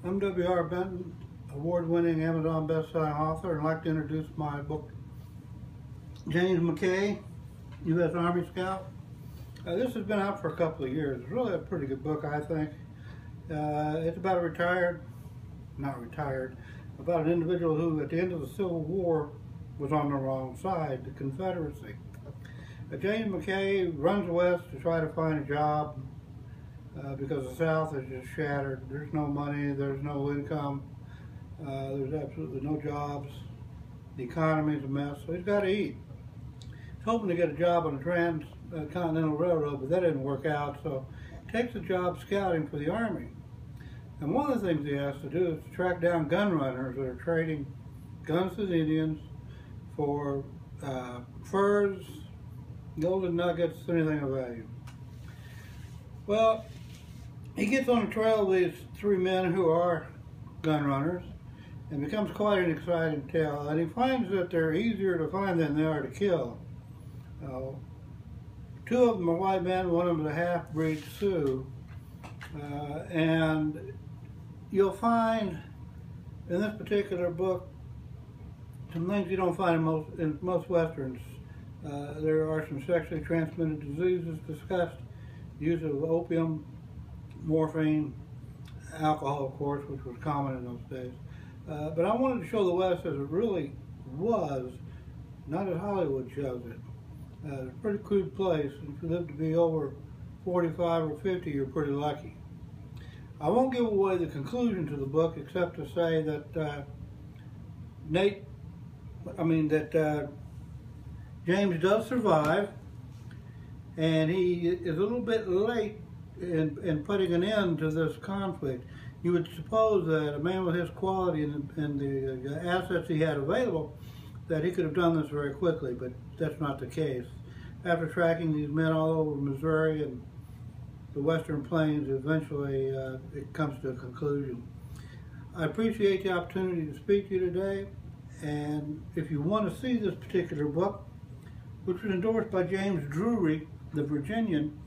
I'm W.R. Benton, award-winning Amazon best-selling author, and I'd like to introduce my book, James McKay, U.S. Army Scout. This has been out for a couple of years. It's really a pretty good book, I think. It's about about an individual who, at the end of the Civil War, was on the wrong side, the Confederacy. James McKay runs west to try to find a job because the South is just shattered. There's no money, there's no income, there's absolutely no jobs. The economy's a mess, so he's got to eat. He's hoping to get a job on the Transcontinental Railroad, but that didn't work out, so he takes a job scouting for the Army. And one of the things he has to do is to track down gun runners that are trading guns to the Indians for furs, golden nuggets, anything of value. Well, he gets on the trail of these three men who are gun runners and becomes quite an exciting tale. And he finds that they're easier to find than they are to kill. Two of them are white men, one of them is a half-breed Sioux. And you'll find in this particular book some things you don't find in most Westerns. There are some sexually transmitted diseases discussed, use of opium, morphine, alcohol, of course, which was common in those days. But I wanted to show the West as it really was, not as Hollywood shows it. It's a pretty crude place. If you live to be over 45 or 50, you're pretty lucky. I won't give away the conclusion to the book except to say that James does survive, and he is a little bit late in putting an end to this conflict. You would suppose that a man with his quality and the assets he had available, that he could have done this very quickly, but that's not the case. After tracking these men all over Missouri and the Western Plains, eventually it comes to a conclusion. I appreciate the opportunity to speak to you today, and if you want to see this particular book, which was endorsed by James Drury, the Virginian,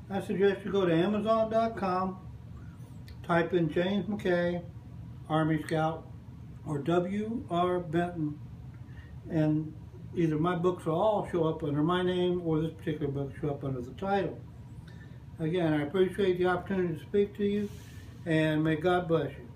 I suggest you go to Amazon.com, type in James McKay, Army Scout, or W.R. Benton, and either my books will all show up under my name or this particular book show up under the title. Again, I appreciate the opportunity to speak to you, and may God bless you.